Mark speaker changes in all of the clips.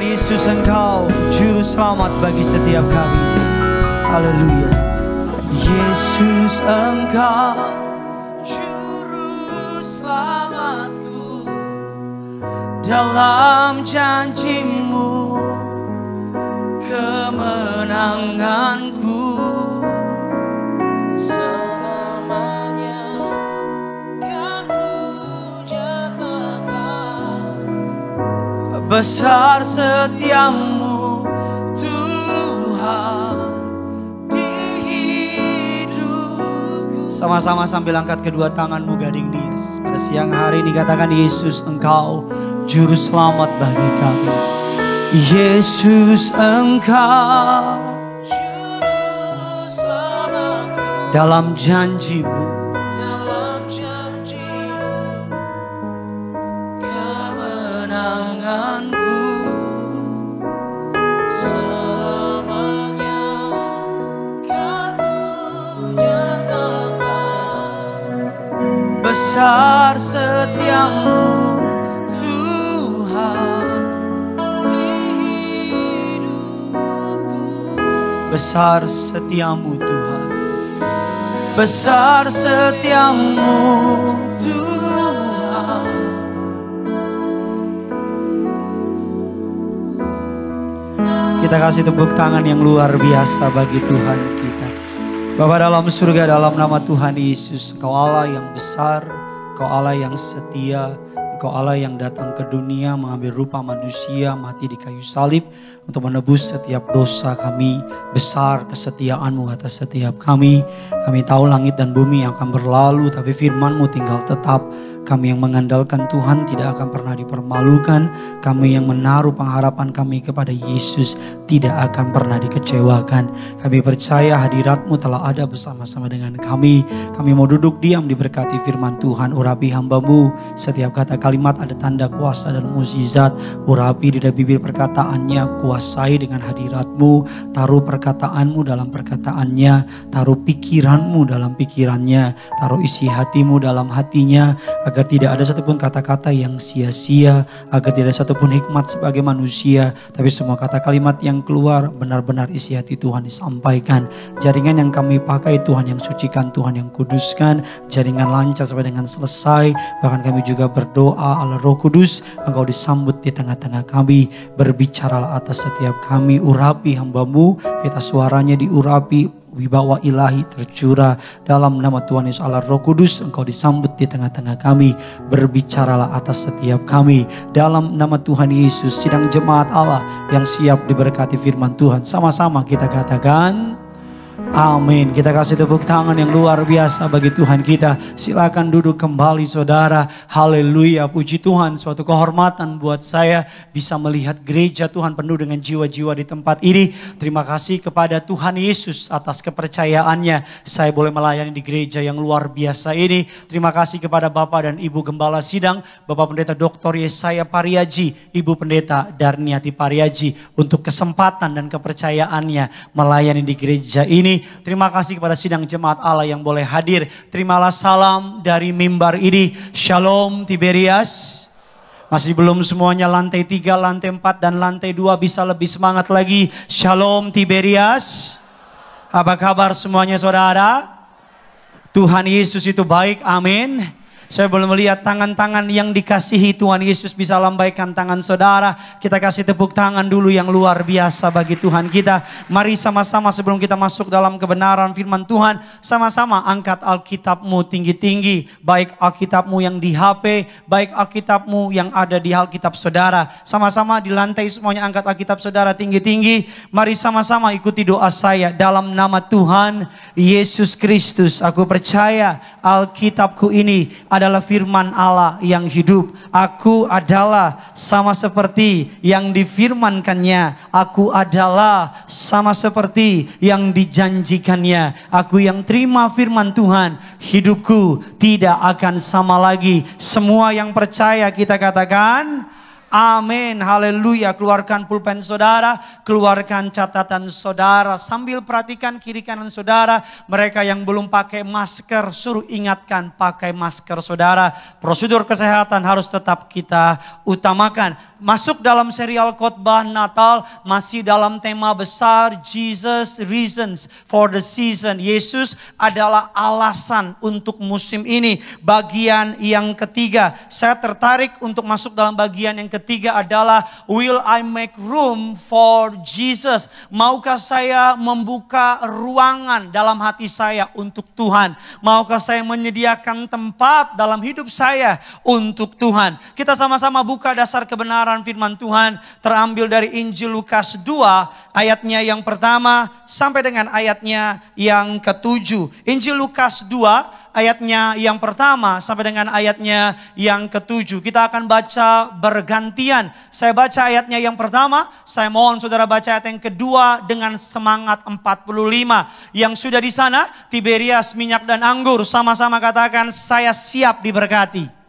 Speaker 1: Tuhan Yesus, Engkau Juru Selamat bagi setiap kami. Haleluya. Yesus, Engkau Juru Selamatku, dalam janji-Mu kemenanganku.
Speaker 2: Selamanya kan ku nyatakan
Speaker 1: besar setiamu Tuhan di hidupku. Sama-sama sambil angkat kedua tanganmu gading nias. Pada siang hari ini katakan, Yesus, Engkau Juru Selamat bagi kami. Yesus, Engkau
Speaker 2: Juru Selamatku,
Speaker 1: dalam janji-Mu
Speaker 2: dalam janji-Mu
Speaker 1: kemenanganku.
Speaker 2: selamanya kan ku nyatakan
Speaker 1: Besar setiamu Tuhan
Speaker 2: di hidupku.
Speaker 1: Besar setiamu Tuhan, besar setiamu Tuhan. Kita kasih tepuk tangan yang luar biasa bagi Tuhan kita. Bapa dalam surga, dalam nama Tuhan Yesus, Engkau Allah yang besar, Engkau Allah yang setia, Engkau Allah yang datang ke dunia mengambil rupa manusia, mati di kayu salib untuk menebus setiap dosa kami. Besar kesetiaan-Mu atas setiap kami. Kami tahu langit dan bumi akan berlalu, tapi firman-Mu tinggal tetap. Kami yang mengandalkan Tuhan tidak akan pernah dipermalukan. Kami yang menaruh pengharapan kami kepada Yesus tidak akan pernah dikecewakan. Kami percaya hadirat-Mu telah ada bersama-sama dengan kami. Kami mau duduk diam diberkati firman Tuhan. Urapi hamba-Mu, setiap kata kalimat ada tanda kuasa dan mukjizat. Urapi di bibir perkataannya, kuasai dengan hadirat-Mu. Taruh perkataan-Mu dalam perkataannya, taruh pikiran-Mu dalam pikirannya, taruh isi hati-Mu dalam hatinya, agar tidak ada satupun kata-kata yang sia-sia, agar tidak ada satupun hikmat sebagai manusia, tapi semua kata kalimat yang keluar benar-benar isi hati Tuhan disampaikan. Jaringan yang kami pakai Tuhan yang sucikan, Tuhan yang kuduskan, jaringan lancar sampai dengan selesai. Bahkan kami juga berdoa Allah Roh Kudus, Engkau disambut di tengah-tengah kami, berbicaralah atas setiap kami, urapi hamba-Mu, pita suaranya diurapi, wibawa ilahi tercurah dalam nama Tuhan Yesus. Allah Roh Kudus, Engkau disambut di tengah-tengah kami, berbicaralah atas setiap kami dalam nama Tuhan Yesus. Sidang jemaat Allah yang siap diberkati firman Tuhan, sama-sama kita katakan amin. Kita kasih tepuk tangan yang luar biasa bagi Tuhan kita. Silakan duduk kembali saudara. Haleluya, puji Tuhan. Suatu kehormatan buat saya bisa melihat gereja Tuhan penuh dengan jiwa-jiwa di tempat ini. Terima kasih kepada Tuhan Yesus atas kepercayaannya. Saya boleh melayani di gereja yang luar biasa ini. Terima kasih kepada Bapak dan Ibu Gembala Sidang, Bapak Pendeta Dr. Yesaya Pariaji, Ibu Pendeta Darniati Pariaji untuk kesempatan dan kepercayaannya melayani di gereja ini. Terima kasih kepada sidang jemaat Allah yang boleh hadir. Terimalah salam dari mimbar ini. Shalom Tiberias. Masih belum semuanya, lantai 3, lantai 4 dan lantai 2 bisa lebih semangat lagi. Shalom Tiberias. Apa kabar semuanya saudara? Tuhan Yesus itu baik, amin. Saya boleh melihat tangan-tangan yang dikasihi Tuhan Yesus, bisa lambaikan tangan saudara. Kita kasih tepuk tangan dulu yang luar biasa bagi Tuhan kita. Mari sama-sama sebelum kita masuk dalam kebenaran firman Tuhan, sama-sama angkat Alkitabmu tinggi-tinggi. Baik Alkitabmu yang di HP, baik Alkitabmu yang ada di Alkitab saudara. Sama-sama di lantai semuanya angkat Alkitab saudara tinggi-tinggi. Mari sama-sama ikuti doa saya. Dalam nama Tuhan Yesus Kristus, aku percaya Alkitabku ini adalah firman Allah yang hidup. Aku adalah sama seperti yang difirmankannya. Aku adalah sama seperti yang dijanjikannya. Aku yang terima firman Tuhan, hidupku tidak akan sama lagi. Semua yang percaya kita katakan Amin, haleluya. Keluarkan pulpen saudara, keluarkan catatan saudara. Sambil perhatikan kiri kanan saudara. Mereka yang belum pakai masker, suruh ingatkan pakai masker saudara. Prosedur kesehatan harus tetap kita utamakan. Masuk dalam serial khotbah Natal, masih dalam tema besar Jesus Reasons for the Season. Yesus adalah alasan untuk musim ini. Bagian yang ketiga, saya tertarik untuk masuk dalam bagian yang ketiga adalah will I make room for Jesus? Maukah saya membuka ruangan dalam hati saya untuk Tuhan? Maukah saya menyediakan tempat dalam hidup saya untuk Tuhan? Kita sama-sama buka dasar kebenaran firman Tuhan terambil dari Injil Lukas 2 ayatnya yang pertama sampai dengan ayatnya yang ketujuh. Injil Lukas 2 ayatnya yang pertama sampai dengan ayatnya yang ketujuh. Kita akan baca bergantian. Saya baca ayatnya yang pertama, saya mohon saudara baca ayat yang kedua dengan semangat 45. Yang sudah di sana, Tiberias, minyak dan anggur, sama-sama katakan saya siap diberkati.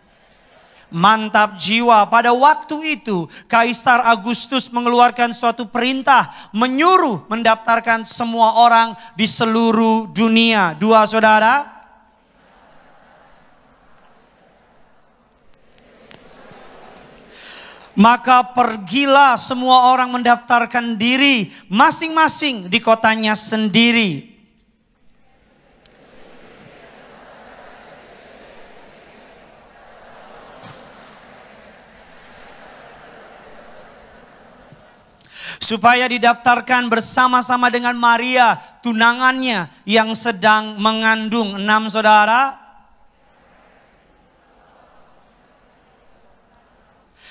Speaker 1: Mantap jiwa. Pada waktu itu Kaisar Agustus mengeluarkan suatu perintah, menyuruh mendaftarkan semua orang di seluruh dunia. Dua saudara. Maka pergilah semua orang mendaftarkan diri masing-masing di kotanya sendiri. Supaya didaftarkan bersama-sama dengan Maria, tunangannya yang sedang mengandung. 6 saudara.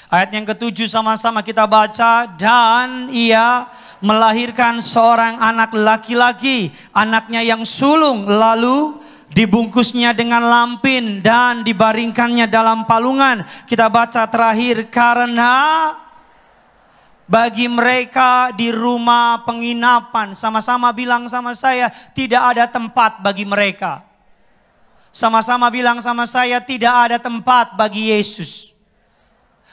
Speaker 1: Ayat yang ketujuh sama-sama kita baca. Dan ia melahirkan seorang anak laki-laki, anaknya yang sulung, lalu dibungkusnya dengan lampin dan dibaringkannya dalam palungan. Kita baca terakhir, karena bagi mereka di rumah penginapan, sama-sama bilang sama saya, tidak ada tempat bagi mereka. Sama-sama bilang sama saya, tidak ada tempat bagi Yesus.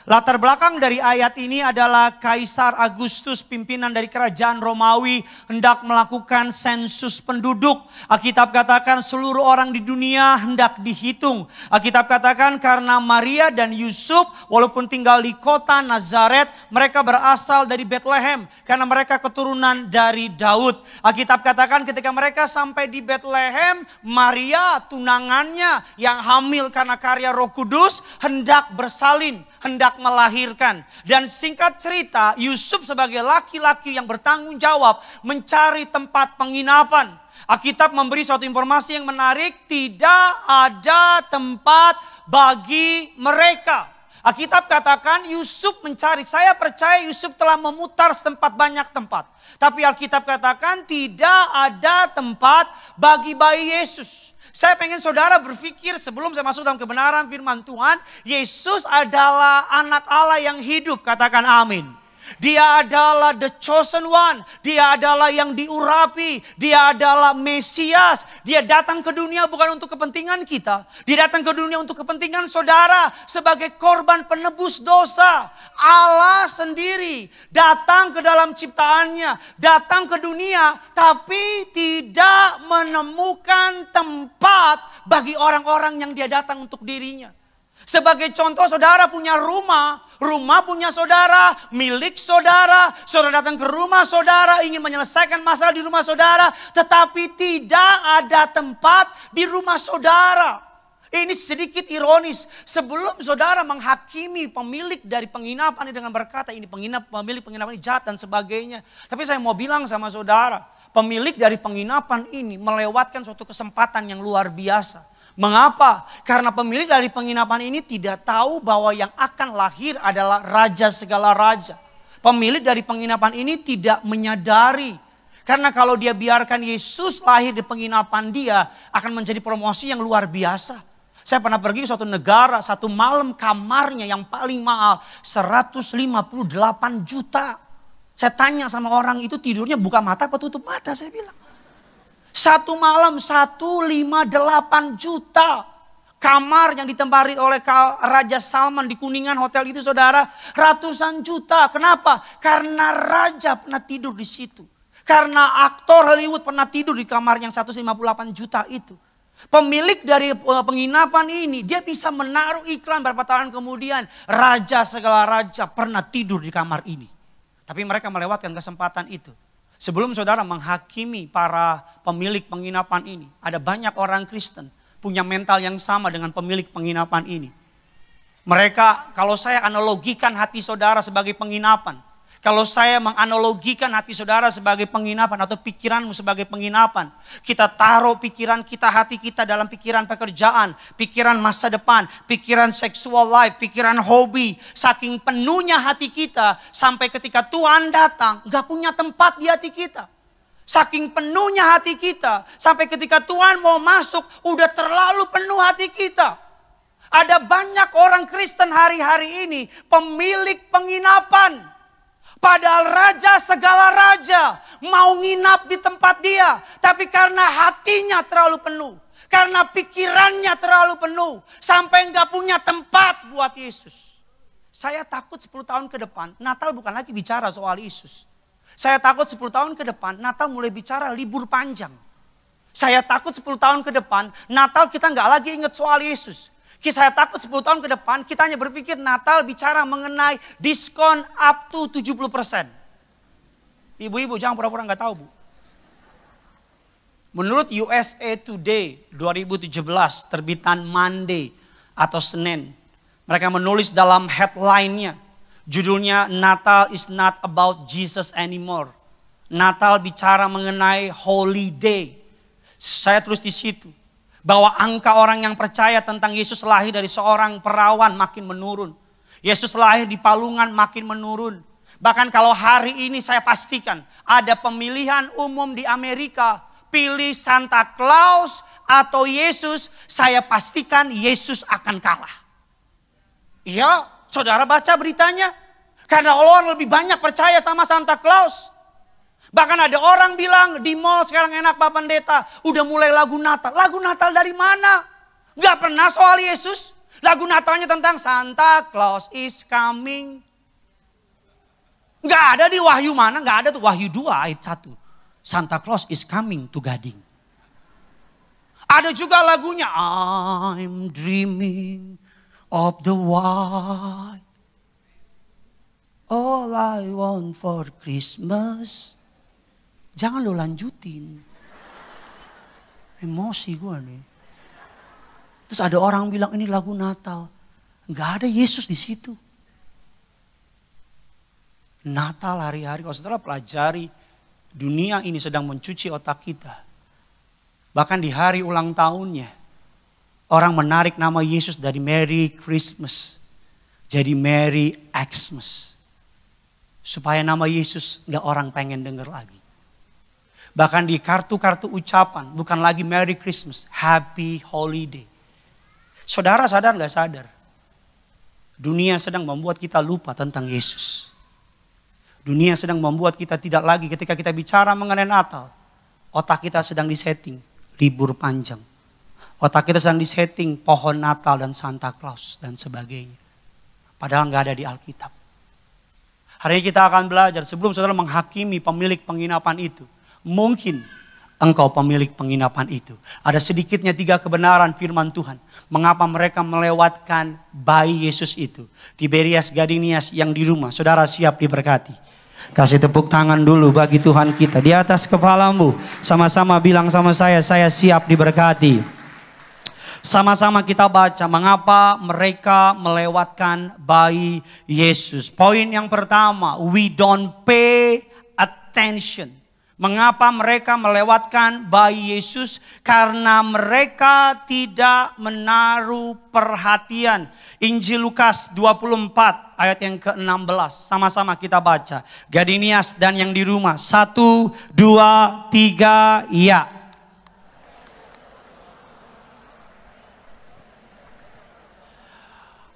Speaker 1: Latar belakang dari ayat ini adalah Kaisar Agustus, pimpinan dari kerajaan Romawi, hendak melakukan sensus penduduk. Alkitab katakan seluruh orang di dunia hendak dihitung. Alkitab katakan karena Maria dan Yusuf walaupun tinggal di kota Nazaret, mereka berasal dari Bethlehem karena mereka keturunan dari Daud. Alkitab katakan ketika mereka sampai di Bethlehem, Maria tunangannya yang hamil karena karya Roh Kudus hendak bersalin, hendak melahirkan. Dan singkat cerita, Yusuf sebagai laki-laki yang bertanggung jawab mencari tempat penginapan. Alkitab memberi suatu informasi yang menarik, tidak ada tempat bagi mereka. Alkitab katakan Yusuf mencari, saya percaya Yusuf telah memutar setempat banyak tempat. Tapi Alkitab katakan tidak ada tempat bagi bayi Yesus. Saya pengen saudara berpikir sebelum saya masuk dalam kebenaran firman Tuhan. Yesus adalah anak Allah yang hidup, katakan amin. Dia adalah the chosen one. Dia adalah yang diurapi. Dia adalah Mesias. Dia datang ke dunia bukan untuk kepentingan kita. Dia datang ke dunia untuk kepentingan saudara. Sebagai korban penebus dosa. Allah sendiri datang ke dalam ciptaannya. Datang ke dunia. Tapi tidak menemukan tempat bagi orang-orang yang dia datang untuk dirinya. Sebagai contoh saudara punya rumah punya saudara, milik saudara. Saudara datang ke rumah saudara, ingin menyelesaikan masalah di rumah saudara. Tetapi tidak ada tempat di rumah saudara. Ini sedikit ironis. Sebelum saudara menghakimi pemilik dari penginapan ini dengan berkata ini pemilik penginapan ini jahat dan sebagainya. Tapi saya mau bilang sama saudara, pemilik dari penginapan ini melewatkan suatu kesempatan yang luar biasa. Mengapa? Karena pemilik dari penginapan ini tidak tahu bahwa yang akan lahir adalah raja segala raja. Pemilik dari penginapan ini tidak menyadari. Karena kalau dia biarkan Yesus lahir di penginapan dia, akan menjadi promosi yang luar biasa. Saya pernah pergi ke suatu negara, satu malam kamarnya yang paling mahal 158 juta. Saya tanya sama orang itu tidurnya buka mata apa tutup mata, saya bilang. Satu malam 158 juta. Kamar yang ditempati oleh Raja Salman di Kuningan hotel itu saudara, ratusan juta. Kenapa? Karena raja pernah tidur di situ. Karena aktor Hollywood pernah tidur di kamar yang 158 juta itu. Pemilik dari penginapan ini, dia bisa menaruh iklan beberapa tahun kemudian. Raja segala raja pernah tidur di kamar ini. Tapi mereka melewatkan kesempatan itu. Sebelum saudara menghakimi para pemilik penginapan ini, ada banyak orang Kristen punya mental yang sama dengan pemilik penginapan ini. Mereka, kalau saya analogikan hati saudara sebagai penginapan, kalau saya menganalogikan hati saudara sebagai penginapan atau pikiranmu sebagai penginapan, kita taruh pikiran kita, hati kita dalam pikiran pekerjaan, pikiran masa depan, pikiran sexual life, pikiran hobi. Saking penuhnya hati kita sampai ketika Tuhan datang gak punya tempat di hati kita. Saking penuhnya hati kita sampai ketika Tuhan mau masuk udah terlalu penuh hati kita. Ada banyak orang Kristen hari-hari ini pemilik penginapan. Padahal raja segala raja mau nginap di tempat dia. Tapi karena hatinya terlalu penuh. Karena pikirannya terlalu penuh. Sampai nggak punya tempat buat Yesus. Saya takut 10 tahun ke depan Natal bukan lagi bicara soal Yesus. Saya takut 10 tahun ke depan Natal mulai bicara libur panjang. Saya takut 10 tahun ke depan Natal kita nggak lagi ingat soal Yesus. Saya takut 10 tahun ke depan kita hanya berpikir Natal bicara mengenai diskon up to 70%. Ibu-ibu jangan pura-pura nggak tahu bu. Menurut USA Today 2017 terbitan Monday atau Senin. Mereka menulis dalam headline-nya. Judulnya Natal is not about Jesus anymore. Natal bicara mengenai holiday. Saya tulis di situ. Bahwa angka orang yang percaya tentang Yesus lahir dari seorang perawan makin menurun. Yesus lahir di Palungan makin menurun. Bahkan kalau hari ini saya pastikan ada pemilihan umum di Amerika. Pilih Santa Claus atau Yesus, saya pastikan Yesus akan kalah. Iya, saudara baca beritanya. Karena orang lebih banyak percaya sama Santa Claus. Bahkan ada orang bilang di mall sekarang enak Pak Pendeta. Udah mulai lagu Natal. Lagu Natal dari mana? Gak pernah soal Yesus. Lagu Natalnya tentang Santa Claus is coming. Gak ada di Wahyu mana? Gak ada tuh Wahyu 2 ayat 1. Santa Claus is coming to Gading. Ada juga lagunya I'm dreaming of the white. All I want for Christmas. Jangan lo lanjutin. Emosi gue nih. Terus ada orang bilang ini lagu Natal. Gak ada Yesus di situ. Natal hari-hari. Kalau saudara pelajari. Dunia ini sedang mencuci otak kita. Bahkan di hari ulang tahunnya. Orang menarik nama Yesus dari Merry Christmas. Jadi Merry Xmas. Supaya nama Yesus gak orang pengen denger lagi. Bahkan di kartu-kartu ucapan. Bukan lagi Merry Christmas. Happy Holiday. Saudara sadar gak sadar? Dunia sedang membuat kita lupa tentang Yesus. Dunia sedang membuat kita tidak lagi ketika kita bicara mengenai Natal. Otak kita sedang disetting libur panjang. Otak kita sedang disetting pohon Natal dan Santa Claus dan sebagainya. Padahal gak ada di Alkitab. Hari ini kita akan belajar sebelum saudara menghakimi pemilik penginapan itu. Mungkin engkau pemilik penginapan itu. Ada sedikitnya 3 kebenaran firman Tuhan. Mengapa mereka melewatkan bayi Yesus itu. Tiberias Gadinias yang di rumah. Saudara siap diberkati. Kasih tepuk tangan dulu bagi Tuhan kita. Di atas kepalamu. Sama-sama bilang sama saya siap diberkati. Sama-sama kita baca mengapa mereka melewatkan bayi Yesus. Poin yang pertama, we don't pay attention. Mengapa mereka melewatkan bayi Yesus? Karena mereka tidak menaruh perhatian. Injil Lukas 24 ayat yang ke-16. Sama-sama kita baca. Gadinias dan yang di rumah. 1, 2, 3, ya.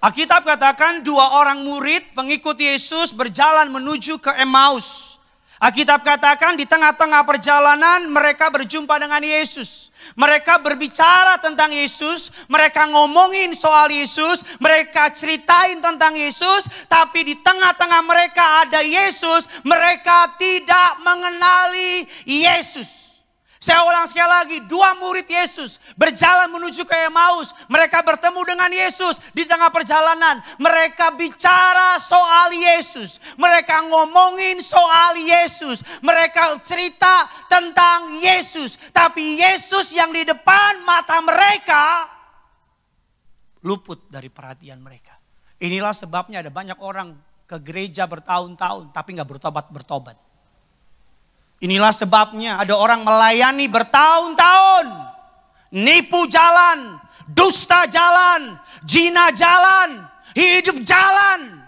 Speaker 1: Alkitab katakan 2 orang murid pengikut Yesus berjalan menuju ke Emmaus. Alkitab katakan di tengah-tengah perjalanan mereka berjumpa dengan Yesus. Mereka berbicara tentang Yesus, mereka ngomongin soal Yesus, mereka ceritain tentang Yesus. Tapi di tengah-tengah mereka ada Yesus, mereka tidak mengenali Yesus. Saya ulang sekali lagi, 2 murid Yesus berjalan menuju ke Emmaus. Mereka bertemu dengan Yesus di tengah perjalanan. Mereka bicara soal Yesus. Mereka ngomongin soal Yesus. Mereka cerita tentang Yesus. Tapi Yesus yang di depan mata mereka luput dari perhatian mereka. Inilah sebabnya ada banyak orang ke gereja bertahun-tahun tapi gak bertobat-bertobat. Inilah sebabnya ada orang melayani bertahun-tahun. Nipu jalan, dusta jalan, zina jalan, hidup jalan.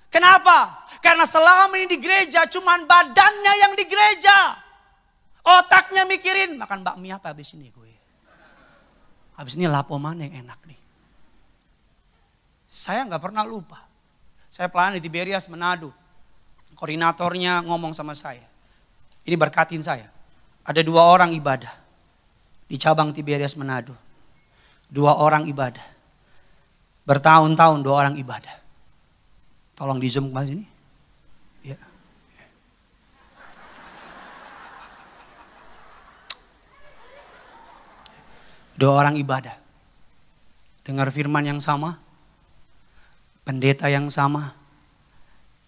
Speaker 1: Kenapa? Karena selama ini di gereja cuman badannya yang di gereja. Otaknya mikirin, makan bakmi apa habis ini gue. Habis ini lapo mana yang enak nih. Saya gak pernah lupa. Saya pelan di Tiberias Manado. Koordinatornya ngomong sama saya. Ini berkatin saya. Ada 2 orang ibadah di cabang Tiberias Manado. 2 orang ibadah. Bertahun-tahun 2 orang ibadah. Tolong di zoom ke sini. Ya. 2 orang ibadah. Dengar firman yang sama. Pendeta yang sama.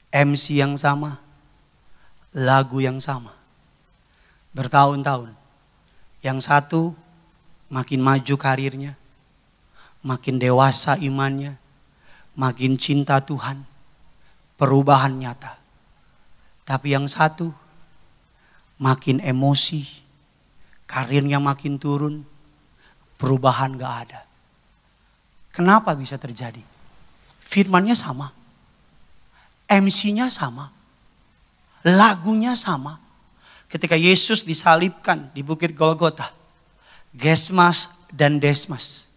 Speaker 1: MC yang sama. Lagu yang sama. Bertahun-tahun. Yang satu makin maju karirnya. Makin dewasa imannya. Makin cinta Tuhan. Perubahan nyata. Tapi yang satu makin emosi. Karirnya makin turun. Perubahan gak ada. Kenapa bisa terjadi? Firmannya sama. MC-nya sama. Lagunya sama. Ketika Yesus disalibkan di Bukit Golgota. Gesmas dan Desmas.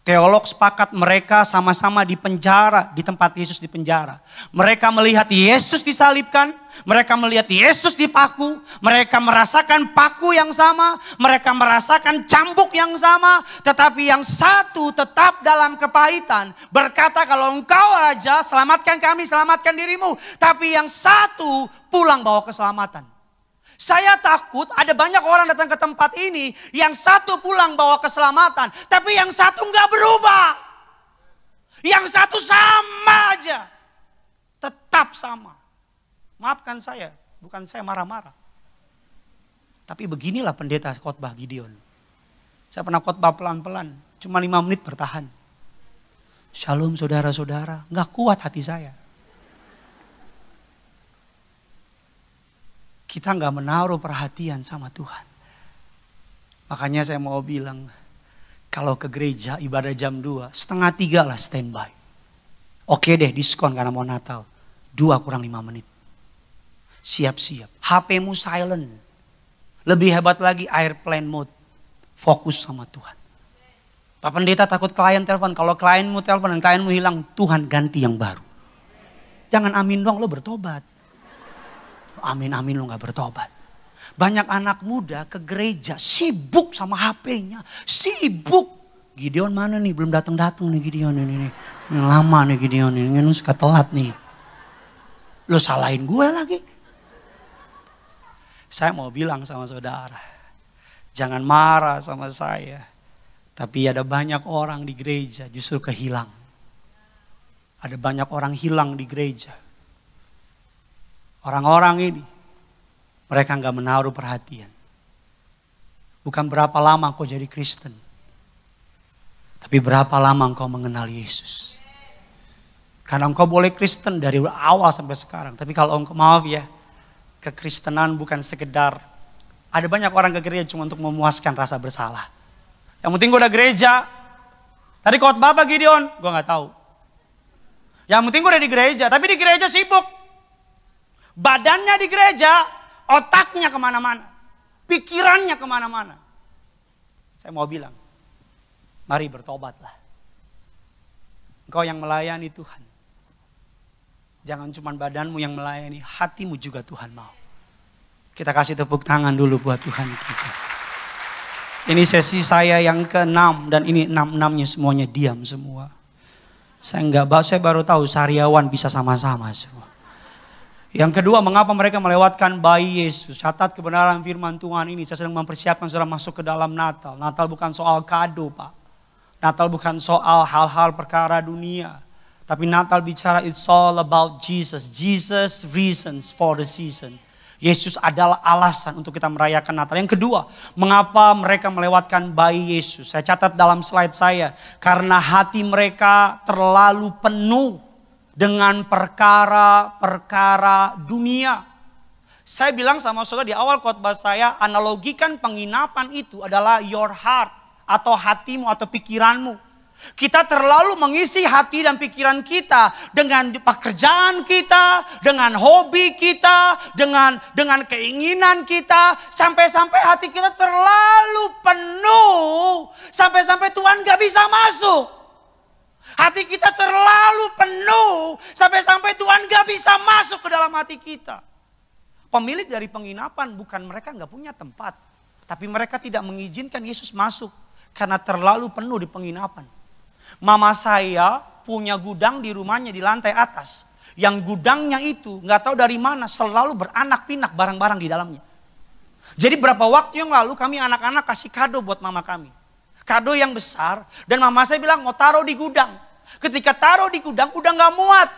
Speaker 1: Teolog sepakat mereka sama-sama di penjara, di tempat Yesus di penjara. Mereka melihat Yesus disalibkan, mereka melihat Yesus dipaku, mereka merasakan paku yang sama, mereka merasakan cambuk yang sama. Tetapi yang satu tetap dalam kepahitan, berkata kalau engkau raja selamatkan kami, selamatkan dirimu. Tapi yang satu pulang bawa keselamatan. Saya takut ada banyak orang datang ke tempat ini, yang satu pulang bawa keselamatan, tapi yang satu nggak berubah. Yang satu sama aja, tetap sama. Maafkan saya, bukan saya marah-marah. Tapi beginilah pendeta khotbah Gideon. Saya pernah khotbah pelan-pelan, cuma 5 menit bertahan. Shalom saudara-saudara, nggak kuat hati saya. Kita nggak menaruh perhatian sama Tuhan. Makanya saya mau bilang, kalau ke gereja ibadah jam 2, 2:30 lah standby. Oke deh diskon karena mau Natal. 2 kurang 5 menit. Siap-siap. HP-mu silent. Lebih hebat lagi airplane mode. Fokus sama Tuhan. Pak Pendeta takut klien telepon. Kalau klienmu telepon dan klienmu hilang, Tuhan ganti yang baru. Jangan amin dong, lo bertobat. Amin lo gak bertobat. Banyak anak muda ke gereja sibuk sama HP-nya. Sibuk. Gideon mana nih? Belum datang-datang nih Gideon ini. Ini lama nih Gideon ini. Ini suka telat nih. Lo salahin gue lagi. Saya mau bilang sama saudara. Jangan marah sama saya. Tapi ada banyak orang di gereja justru kehilang. Ada banyak orang hilang di gereja. Orang-orang ini, mereka gak menaruh perhatian. Bukan berapa lama kau jadi Kristen. Tapi berapa lama engkau mengenal Yesus. Karena engkau boleh Kristen dari awal sampai sekarang. Tapi kalau engkau, maaf ya, kekristenan bukan sekedar. Ada banyak orang ke gereja cuma untuk memuaskan rasa bersalah. Yang penting gue udah gereja. Tadi khotbah apa Gideon? Gue gak tahu. Yang penting gue udah di gereja, tapi di gereja sibuk. Badannya di gereja, otaknya kemana-mana. Pikirannya kemana-mana. Saya mau bilang, mari bertobatlah. Engkau yang melayani Tuhan. Jangan cuma badanmu yang melayani, hatimu juga Tuhan mau. Kita kasih tepuk tangan dulu buat Tuhan kita. Ini sesi saya yang ke-6 dan ini 6-6-nya semuanya diam semua. Saya baru tahu sariawan bisa sama-sama semua. Yang kedua, mengapa mereka melewatkan bayi Yesus? Catat kebenaran firman Tuhan ini. Saya sedang mempersiapkan saudara masuk ke dalam Natal. Natal bukan soal kado, Pak. Natal bukan soal hal-hal perkara dunia. Tapi Natal bicara it's all about Jesus. Jesus reasons for the season. Yesus adalah alasan untuk kita merayakan Natal. Yang kedua, mengapa mereka melewatkan bayi Yesus? Saya catat dalam slide saya. Karena hati mereka terlalu penuh dengan perkara-perkara dunia. Saya bilang sama saudara di awal khotbah saya, analogikan penginapan itu adalah your heart. Atau hatimu atau pikiranmu. Kita terlalu mengisi hati dan pikiran kita dengan pekerjaan kita, dengan hobi kita, dengan keinginan kita. Sampai-sampai hati kita terlalu penuh. Sampai-sampai Tuhan gak bisa masuk. Hati kita terlalu penuh. Sampai-sampai Tuhan gak bisa masuk ke dalam hati kita. Pemilik dari penginapan bukan mereka gak punya tempat. Tapi mereka tidak mengizinkan Yesus masuk. Karena terlalu penuh di penginapan. Mama saya punya gudang di rumahnya di lantai atas. Yang gudangnya itu gak tahu dari mana selalu beranak pinak barang-barang di dalamnya. Jadi berapa waktu yang lalu kami anak-anak kasih kado buat mama kami. Kado yang besar dan mama saya bilang mau taruh di gudang. Ketika taruh di gudang udah gak muat.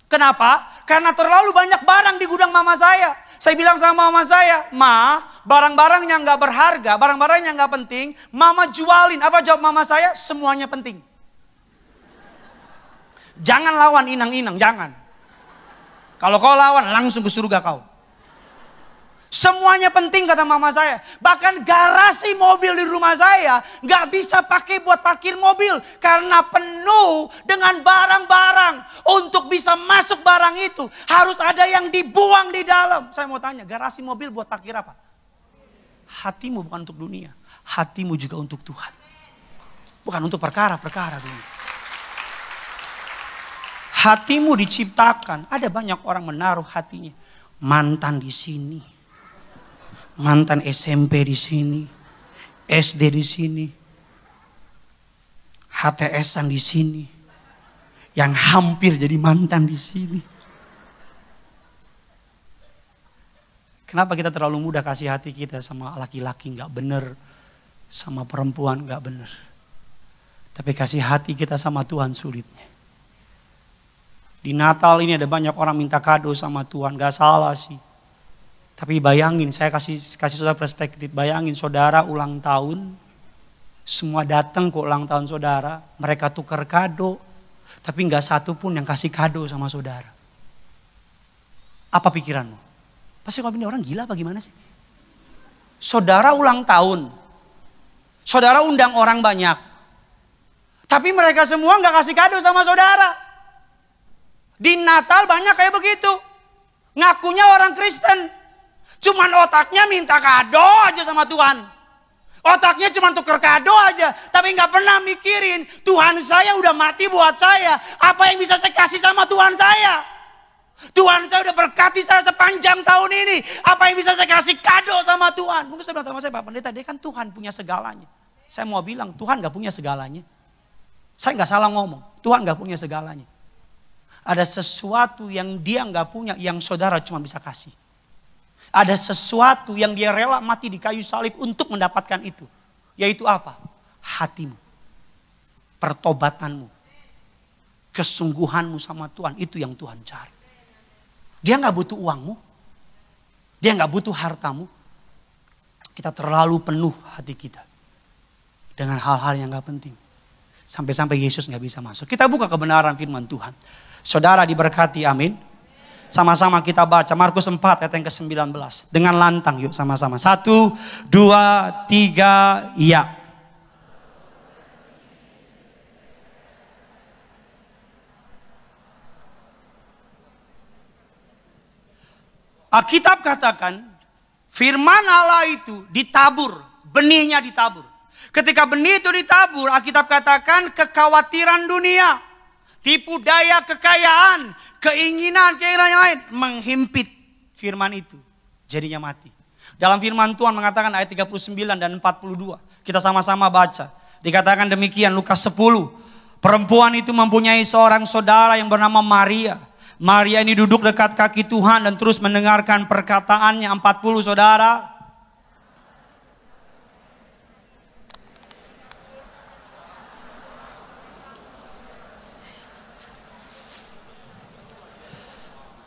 Speaker 1: Kenapa? Karena terlalu banyak barang di gudang mama saya. Saya bilang sama mama saya, Ma, barang-barang yang gak berharga, barang-barang yang gak penting, mama jualin. Apa jawab mama saya? Semuanya penting. Jangan lawan inang-inang, jangan. Kalau kau lawan, langsung ke surga kau. Semuanya penting kata mama saya. Bahkan garasi mobil di rumah saya gak bisa pakai buat parkir mobil. Karena penuh dengan barang-barang. Untuk bisa masuk barang itu harus ada yang dibuang di dalam. Saya mau tanya, garasi mobil buat parkir apa? Hatimu bukan untuk dunia. Hatimu juga untuk Tuhan. Bukan untuk perkara-perkara dunia. Hatimu diciptakan. Ada banyak orang menaruh hatinya. Mantan di sini. Mantan SMP di sini, SD di sini, HTS-an di sini, yang hampir jadi mantan di sini. Kenapa kita terlalu mudah kasih hati kita sama laki-laki nggak bener, sama perempuan nggak bener, tapi kasih hati kita sama Tuhan sulitnya. Di Natal ini ada banyak orang minta kado sama Tuhan, nggak salah sih. Tapi bayangin, saya kasih saudara perspektif. Bayangin saudara ulang tahun, semua datang ke ulang tahun saudara, mereka tukar kado, tapi nggak satu pun yang kasih kado sama saudara. Apa pikiranmu? Pasti kau bilang orang gila bagaimana sih? Saudara ulang tahun, saudara undang orang banyak, tapi mereka semua nggak kasih kado sama saudara. Di Natal banyak kayak begitu, ngakunya orang Kristen. Cuman otaknya minta kado aja sama Tuhan. Otaknya cuma tuker kado aja. Tapi gak pernah mikirin Tuhan saya udah mati buat saya. Apa yang bisa saya kasih sama Tuhan saya? Tuhan saya udah berkati saya sepanjang tahun ini. Apa yang bisa saya kasih kado sama Tuhan? Mungkin saya bilang sama saya, Pak Pendeta, dia kan Tuhan punya segalanya. Saya mau bilang Tuhan gak punya segalanya. Saya gak salah ngomong. Tuhan gak punya segalanya. Ada sesuatu yang dia gak punya yang saudara cuma bisa kasih. Ada sesuatu yang dia rela mati di kayu salib untuk mendapatkan itu. Yaitu apa? Hatimu. Pertobatanmu. Kesungguhanmu sama Tuhan. Itu yang Tuhan cari. Dia gak butuh uangmu. Dia gak butuh hartamu. Kita terlalu penuh hati kita. Dengan hal-hal yang gak penting. Sampai-sampai Yesus gak bisa masuk. Kita buka kebenaran firman Tuhan. Saudara diberkati, amin. Sama-sama kita baca Markus 4 ayat yang ke-19. Dengan lantang yuk sama-sama. 1, 2, 3, ya. Alkitab katakan firman Allah itu ditabur. Benihnya ditabur. Ketika benih itu ditabur, Alkitab katakan kekhawatiran dunia. Tipu daya kekayaan, keinginan yang lain menghimpit firman itu. jadinya mati. Dalam firman Tuhan mengatakan ayat 39 dan 42. Kita sama-sama baca. Dikatakan demikian Lukas 10. Perempuan itu mempunyai seorang saudara yang bernama Maria. Maria ini duduk dekat kaki Tuhan dan terus mendengarkan perkataannya. 40 saudara.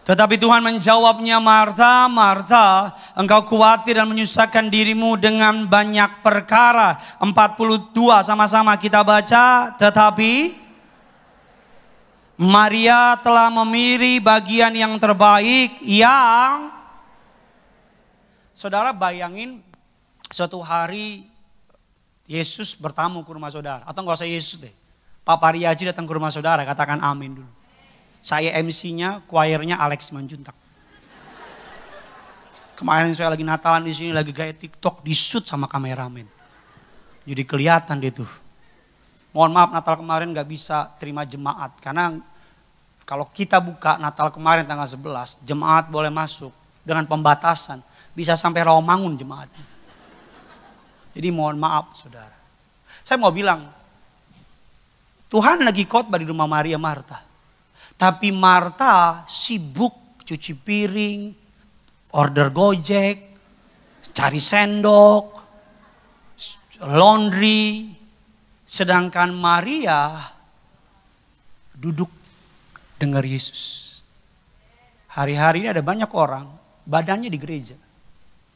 Speaker 1: Tetapi Tuhan menjawabnya, Marta, Marta, engkau khawatir dan menyusahkan dirimu dengan banyak perkara. 42 sama-sama kita baca. Tetapi Maria telah memilih bagian yang terbaik yang... Saudara bayangin suatu hari Yesus bertamu ke rumah saudara. Atau enggak usah Yesus deh. Pak Pariaji datang ke rumah saudara, katakan amin dulu. Saya MC-nya, choir-nya Alex Manjuntak. Kemarin saya lagi Natalan di sini, lagi gaya TikTok, di-shoot sama kameramen. Jadi kelihatan deh tuh. Mohon maaf Natal kemarin gak bisa terima jemaat. Karena kalau kita buka Natal kemarin tanggal 11, jemaat boleh masuk dengan pembatasan. Bisa sampai Rawamangun jemaatnya. Jadi mohon maaf saudara. Saya mau bilang, Tuhan lagi khotbah di rumah Maria Marta. Tapi Marta sibuk cuci piring, order Gojek, cari sendok, laundry. Sedangkan Maria duduk dengar Yesus. Hari-hari ini ada banyak orang badannya di gereja.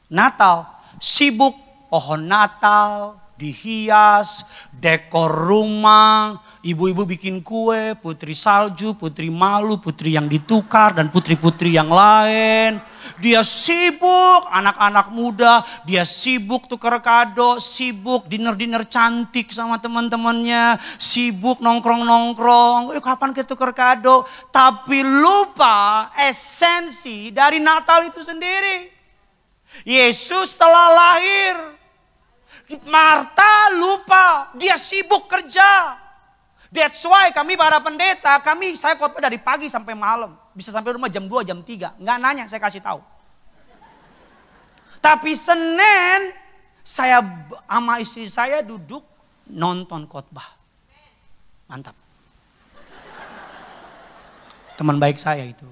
Speaker 1: Natal sibuk pohon Natal, dihias, dekor rumah, ibu-ibu bikin kue, putri salju, putri malu, putri yang ditukar dan putri-putri yang lain. Dia sibuk, anak-anak muda, dia sibuk tukar kado, sibuk dinner-dinner cantik sama teman-temannya, sibuk nongkrong-nongkrong, kapan kita tukar kado. Tapi lupa esensi dari Natal itu sendiri. Yesus telah lahir. Marta lupa, dia sibuk kerja. That's why kami para pendeta, saya khotbah dari pagi sampai malam. Bisa sampai rumah jam 2, jam 3. Nggak nanya, saya kasih tahu. Tapi Senin, saya sama istri saya duduk nonton khotbah. Mantap. Teman baik saya itu.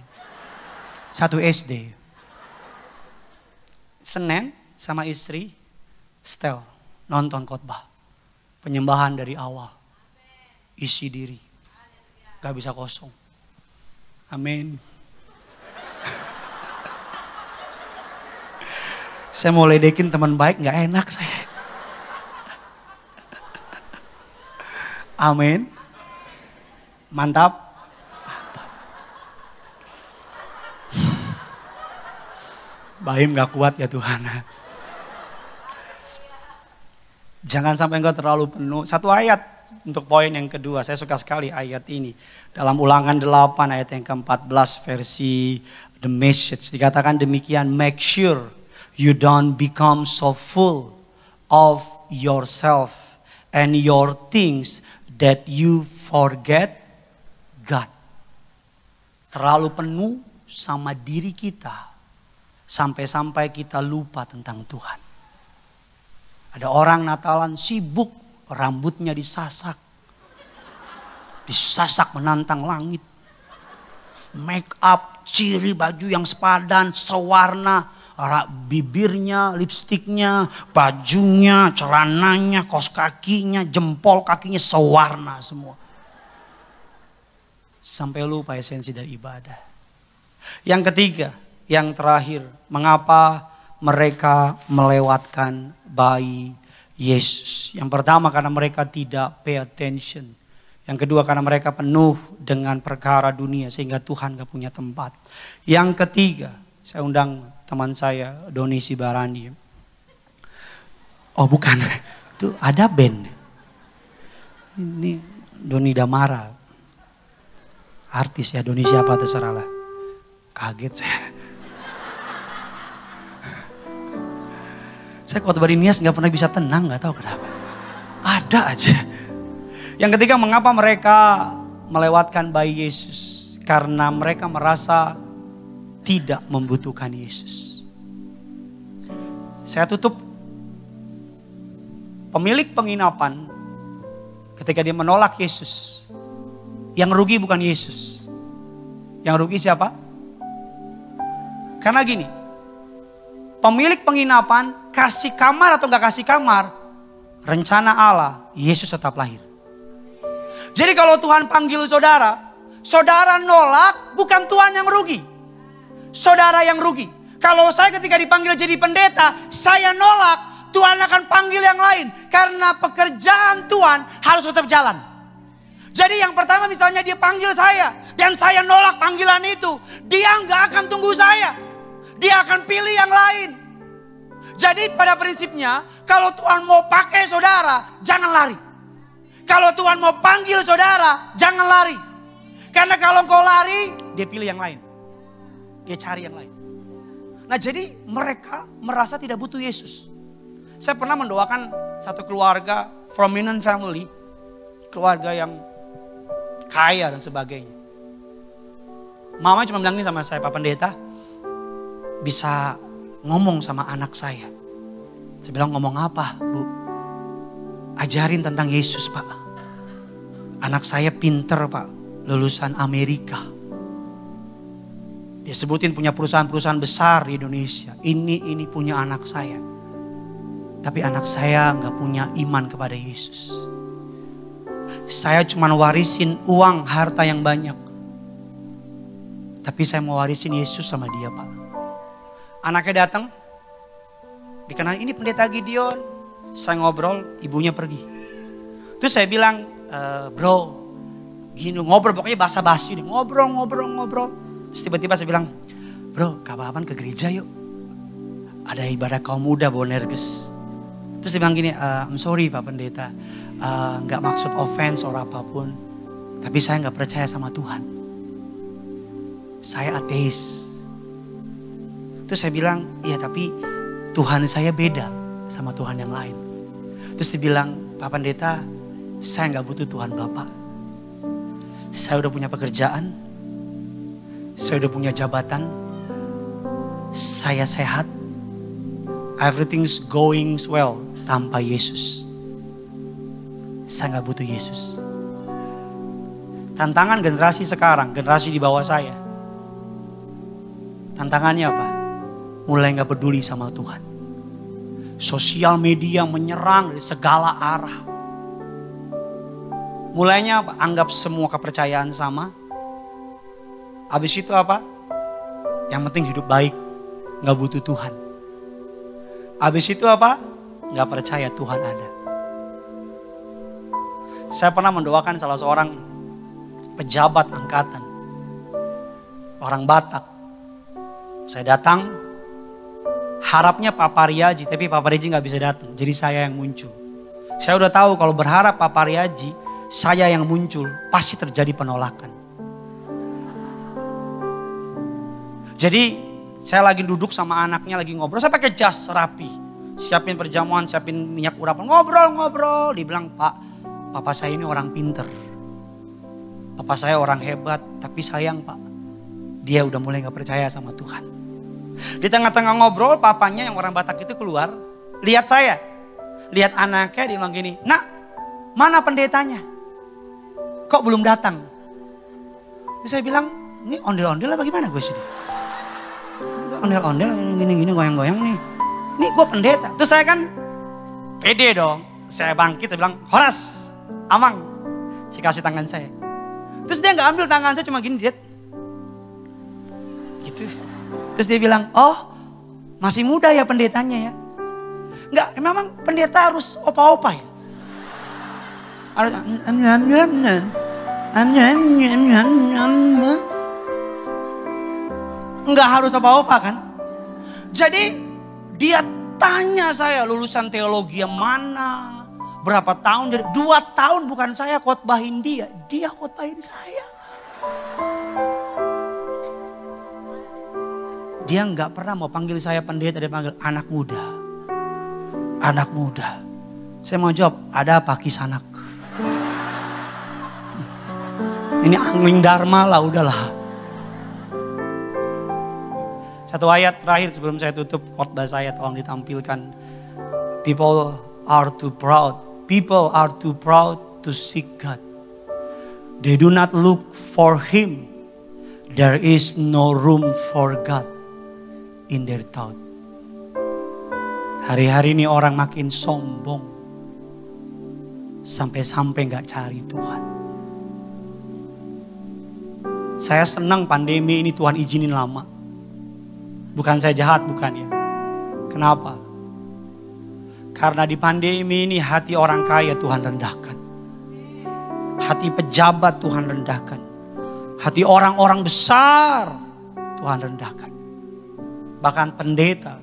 Speaker 1: 1 SD. Senin sama istri, setel, nonton khotbah. Penyembahan dari awal. Isi diri. Gak bisa kosong. Amin. Saya mau ledekin teman baik gak enak saya. Amin. Mantap. Mantap. Baim gak kuat ya Tuhan. Jangan sampai engkau terlalu penuh. 1 ayat. Untuk poin yang kedua, saya suka sekali ayat ini. Dalam Ulangan 8 ayat yang ke-14 versi The Message. Dikatakan demikian, make sure you don't become so full of yourself and your things that you forget God. Terlalu penuh sama diri kita. Sampai-sampai kita lupa tentang Tuhan. Ada orang Natalan sibuk. Rambutnya disasak. Disasak menantang langit. Make up, ciri baju yang sepadan, sewarna. Bibirnya, lipstiknya, bajunya, celananya, kaos kakinya, jempol kakinya sewarna semua. Sampai lupa esensi dari ibadah. Yang ketiga, yang terakhir. Mengapa mereka melewatkan bayi Yesus? Yang pertama karena mereka tidak pay attention. Yang kedua karena mereka penuh dengan perkara dunia sehingga Tuhan gak punya tempat. Yang ketiga, saya undang teman saya Doni Sibarani. Oh bukan, itu ada band. Ini Doni Damara. Artis ya, Doni siapa terserahlah. Kaget saya. Saya khotbah di Nias gak pernah bisa tenang, gak tahu kenapa. Ada aja. Yang ketiga, mengapa mereka melewatkan bayi Yesus? Karena mereka merasa tidak membutuhkan Yesus. Saya tutup. Pemilik penginapan ketika dia menolak Yesus. Yang rugi bukan Yesus. Yang rugi siapa? Karena gini. Pemilik penginapan kasih kamar atau gak kasih kamar. Rencana Allah, Yesus tetap lahir. Jadi kalau Tuhan panggil saudara, saudara nolak bukan Tuhan yang rugi. Saudara yang rugi. Kalau saya ketika dipanggil jadi pendeta, saya nolak, Tuhan akan panggil yang lain. Karena pekerjaan Tuhan harus tetap jalan. Jadi yang pertama misalnya dia panggil saya, dan saya nolak panggilan itu. Dia nggak akan tunggu saya. Dia akan pilih yang lain. Jadi pada prinsipnya, kalau Tuhan mau pakai saudara, jangan lari. Kalau Tuhan mau panggil saudara, jangan lari. Karena kalau kau lari, dia pilih yang lain. Dia cari yang lain. Nah jadi mereka merasa tidak butuh Yesus. Saya pernah mendoakan satu keluarga, prominent family. Keluarga yang kaya dan sebagainya. Mama cuma bilang ini sama saya, Pak Pendeta, bisa ngomong sama anak saya. Saya bilang, ngomong apa, Bu? Ajarin tentang Yesus, Pak. Anak saya pinter, Pak. Lulusan Amerika. Dia sebutin punya perusahaan-perusahaan besar di Indonesia. Ini punya anak saya. Tapi anak saya nggak punya iman kepada Yesus. Saya cuma warisin uang, harta yang banyak. Tapi saya mau warisin Yesus sama dia, Pak. Anaknya datang. Dikenal, ini pendeta Gideon. Saya ngobrol, ibunya pergi. Terus saya bilang, bro, gini ngobrol, pokoknya basa-basi. Ngobrol. Terus tiba-tiba saya bilang, bro, kapan ke gereja yuk. Ada ibadah kaum muda Bonerges. Terus dia bilang gini, I'm sorry Pak Pendeta. Gak maksud offense or apapun. Tapi saya gak percaya sama Tuhan. Saya ateis. Terus saya bilang, iya tapi Tuhan saya beda sama Tuhan yang lain. Terus dia bilang, Pak Pendeta, saya gak butuh Tuhan Bapak. Saya udah punya pekerjaan. Saya udah punya jabatan. Saya sehat. Everything's going well tanpa Yesus. Saya gak butuh Yesus. Tantangan generasi sekarang, generasi di bawah saya. Tantangannya apa? Mulai gak peduli sama Tuhan. Sosial media menyerang dari segala arah. Mulainya apa? Anggap semua kepercayaan sama. Habis itu apa? Yang penting hidup baik. Gak butuh Tuhan. Habis itu apa? Gak percaya Tuhan ada. Saya pernah mendoakan salah seorang pejabat angkatan. Orang Batak. Saya datang. Harapnya Pak Pariaji. Tapi Pak Pariaji gak bisa datang. Jadi saya yang muncul. Saya udah tahu kalau berharap Pak Pariaji, saya yang muncul. Pasti terjadi penolakan. Jadi saya lagi duduk sama anaknya lagi ngobrol. Saya pakai jas rapi. Siapin perjamuan, siapin minyak urapan. Ngobrol. Dia bilang, Pak, papa saya ini orang pinter. Papa saya orang hebat. Tapi sayang Pak, dia udah mulai gak percaya sama Tuhan. Di tengah-tengah ngobrol, papanya yang orang Batak itu keluar. Lihat saya. Lihat anaknya, dia bilang gini, Nak, mana pendetanya? Kok belum datang? Terus saya bilang, ini ondel-ondel apa gimana gue sih? Ondel-ondel gini-gini goyang-goyang nih. Ini gue pendeta. Terus saya kan pede dong. Saya bangkit, saya bilang, Horas, Amang. Saya kasih tangan saya. Terus dia gak ambil tangan saya, cuma gini, dia. Gitu. Terus dia bilang, oh masih muda ya pendetanya ya. Enggak, memang pendeta harus opa-opa ya. Harus enggak harus apa-apa kan. Jadi dia tanya saya lulusan teologi yang mana. Berapa tahun. Jadi 2 tahun bukan saya khotbahin dia. Dia khotbahin saya. Dia enggak pernah mau panggil saya pendeta. Dia panggil anak muda. Anak muda. Saya mau jawab, ada apa Kisanak? Ini angling dharma lah udahlah. Satu ayat terakhir sebelum saya tutup khotbah saya, tolong ditampilkan. People are too proud. People are too proud to seek God. They do not look for Him. There is no room for God in their thought. Hari-hari ini orang makin sombong. Sampai-sampai gak cari Tuhan. Saya senang pandemi ini Tuhan izinin lama. Bukan saya jahat, bukan ya. Kenapa? Karena di pandemi ini hati orang kaya Tuhan rendahkan. Hati pejabat Tuhan rendahkan. Hati orang-orang besar Tuhan rendahkan. Bahkan pendeta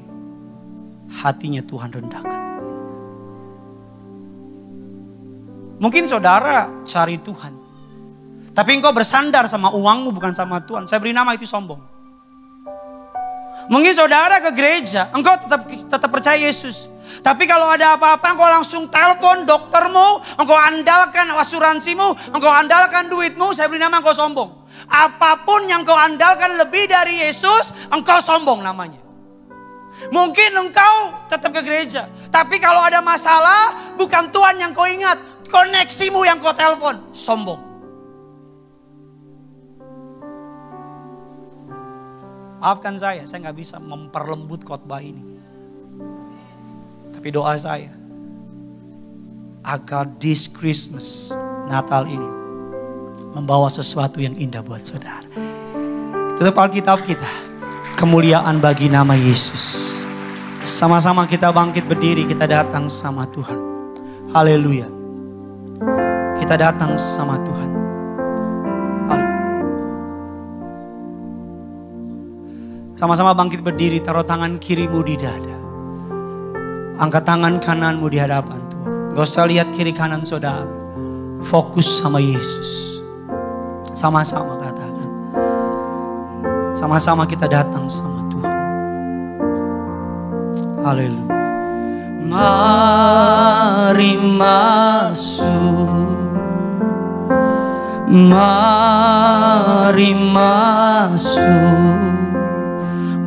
Speaker 1: hatinya Tuhan rendahkan. Mungkin saudara cari Tuhan. Tapi engkau bersandar sama uangmu bukan sama Tuhan. Saya beri nama itu sombong. Mungkin saudara ke gereja, engkau tetap percaya Yesus. Tapi kalau ada apa-apa, engkau langsung telepon doktermu, engkau andalkan asuransimu, engkau andalkan duitmu, saya beri nama engkau sombong. Apapun yang engkau andalkan lebih dari Yesus, engkau sombong namanya. Mungkin engkau tetap ke gereja, tapi kalau ada masalah, bukan Tuhan yang kau ingat, koneksimu yang kau telepon, sombong. Maafkan saya nggak bisa memperlembut khotbah ini. Tapi doa saya, agar this Christmas, Natal ini, membawa sesuatu yang indah buat saudara. Tutup Alkitab kita, kemuliaan bagi nama Yesus. Sama-sama kita bangkit berdiri, kita datang sama Tuhan. Haleluya. Kita datang sama Tuhan. Sama-sama bangkit berdiri, taruh tangan kirimu di dada. Angkat tangan kananmu di hadapan Tuhan. Gak usah lihat kiri kanan saudara. Fokus sama Yesus. Sama-sama katakan. Sama-sama kita datang sama Tuhan. Haleluya. Mari masuk. Mari masuk.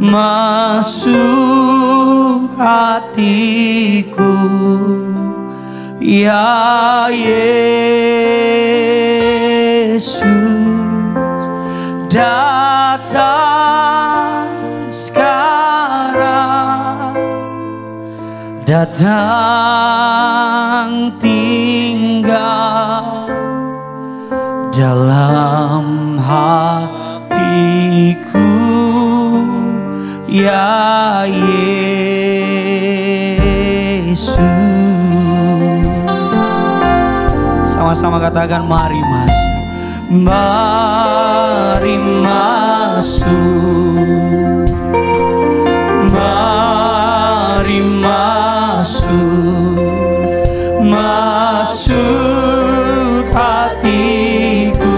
Speaker 1: Masuk hatiku, ya Yesus, datang sekarang, datang tinggal dalam hatiku. Ya Yesus. Sama-sama katakan mari masuk. Mari masuk. Mari masuk. Masuk hatiku.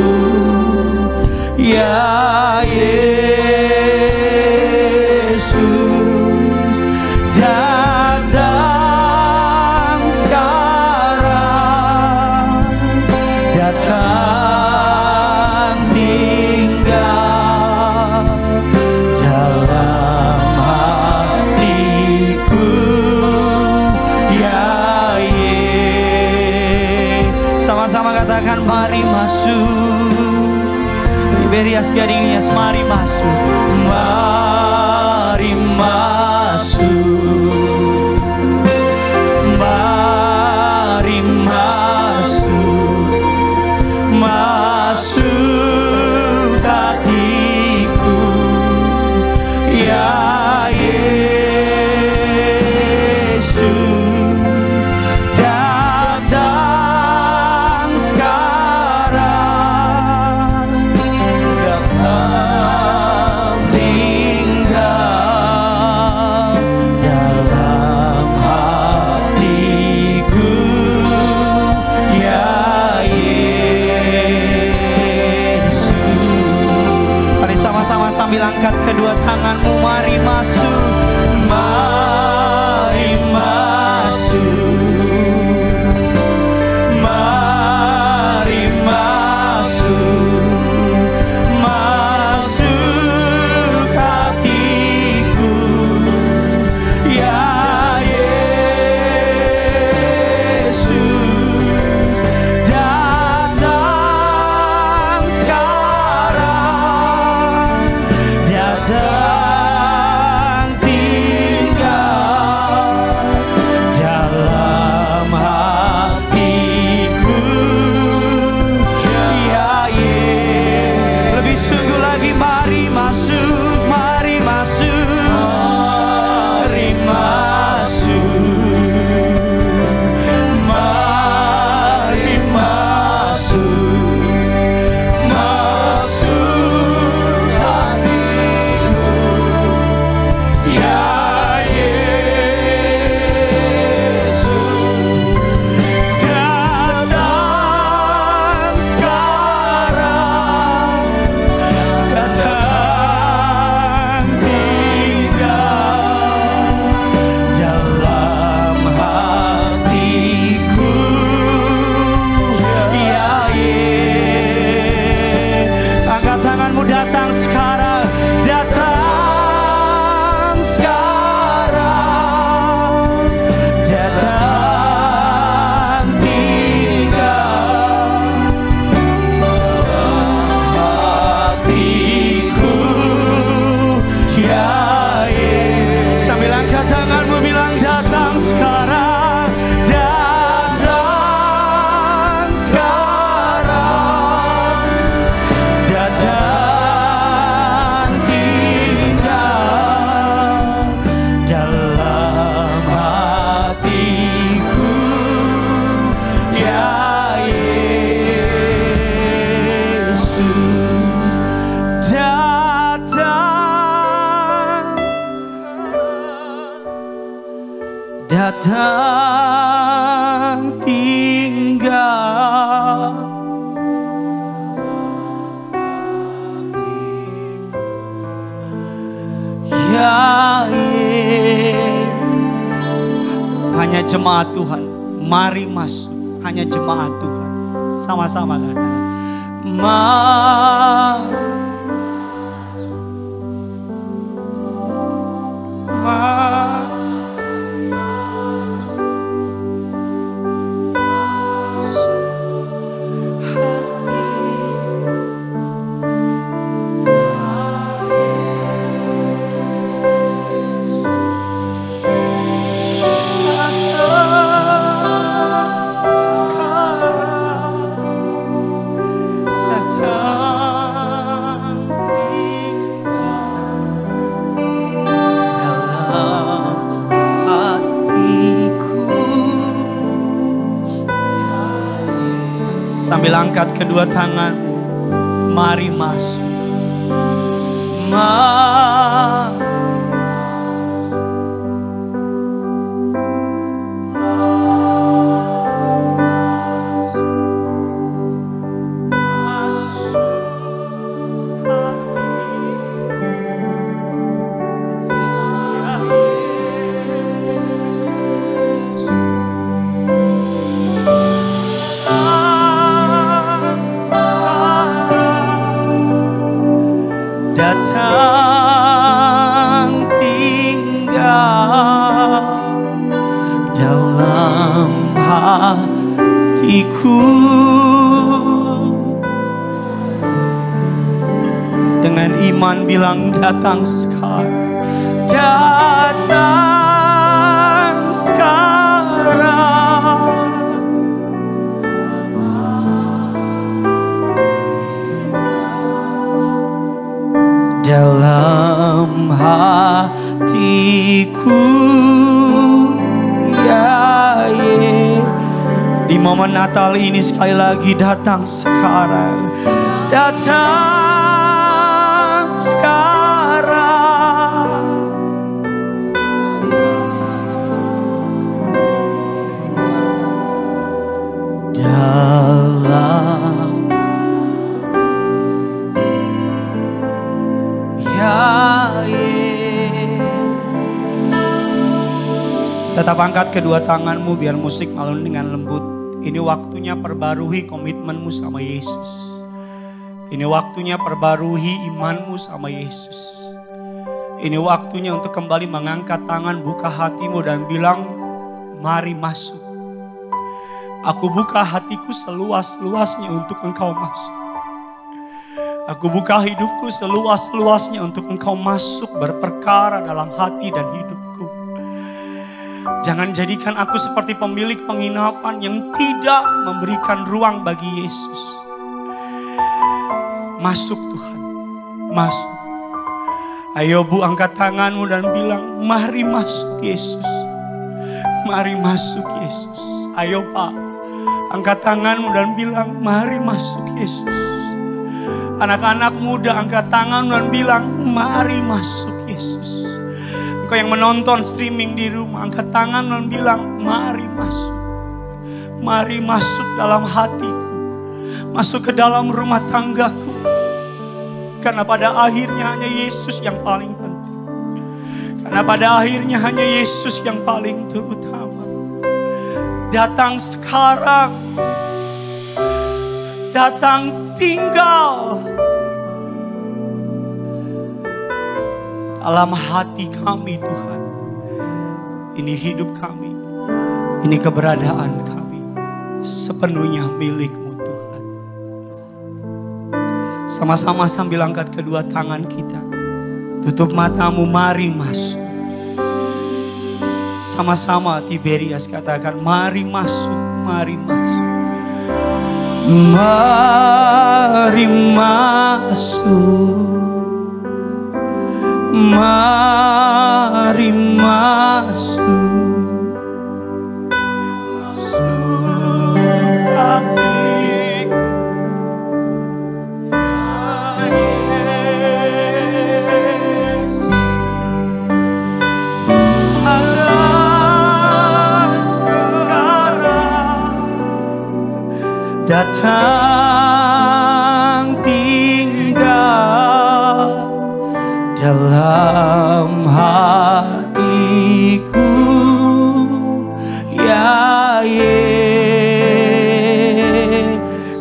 Speaker 1: Ya Yesus. Mari masuk. Iberias Gadingias, mari masuk. Mari masuk. Mari masuk. Masuk hatiku. Ya Yesus, datang sekarang, datang tinggal datang tinggal. Ya hanya jemaat Tuhan, mari masuk. Hanya jemaat Tuhan, sama-sama katakan, sambil angkat kedua tangan, mari masuk. Datang tinggal dalam hatiku. Dengan iman bilang datang sekarang, datang sekarang. Dalam hatiku, ya di momen Natal ini sekali lagi datang sekarang, datang sekarang. Dalam tetap angkat kedua tanganmu biar musik alun dengan lembut. Ini waktunya perbarui komitmenmu sama Yesus. Ini waktunya perbarui imanmu sama Yesus. Ini waktunya untuk kembali mengangkat tangan, buka hatimu dan bilang, mari masuk. Aku buka hatiku seluas-luasnya untuk Engkau masuk. Aku buka hidupku seluas-luasnya untuk Engkau masuk berperkara dalam hati dan hidupku. Jangan jadikan aku seperti pemilik penginapan yang tidak memberikan ruang bagi Yesus. Masuk Tuhan, masuk. Ayo Bu, angkat tanganmu dan bilang, mari masuk Yesus. Mari masuk Yesus. Ayo Pak, angkat tanganmu dan bilang, mari masuk Yesus. Anak-anak muda angkat tangan dan bilang, mari masuk Yesus. Engkau yang menonton streaming di rumah, angkat tangan dan bilang, mari masuk. Mari masuk dalam hatiku. Masuk ke dalam rumah tanggaku. Karena pada akhirnya hanya Yesus yang paling penting. Karena pada akhirnya hanya Yesus yang paling terutama. Datang sekarang. Datang tinggal dalam hati kami Tuhan. Ini hidup kami, ini keberadaan kami, sepenuhnya milik-Mu Tuhan. Sama-sama sambil angkat kedua tangan kita, tutup matamu, mari masuk. Sama-sama Tiberias katakan, mari masuk, mari masuk. Mari masuk, mari masuk, masuk hatiku. Yesus, ada datang tinggal dalam hatiku, ya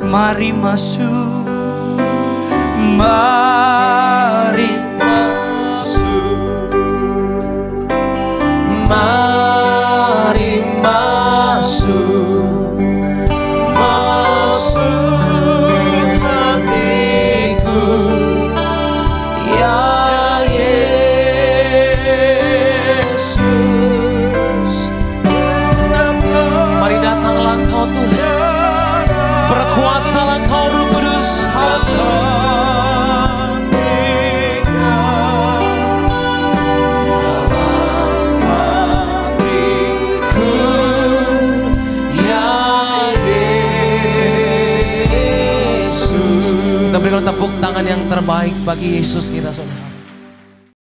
Speaker 1: mari masuk, mari masuk,
Speaker 2: Mari masuk, masuk hatiku, ya Yesus. Mari datanglah Engkau Tuhan, berkuasalah Engkau Roh Kudus. Kita berikan tepuk tangan yang terbaik bagi Yesus kita, saudara.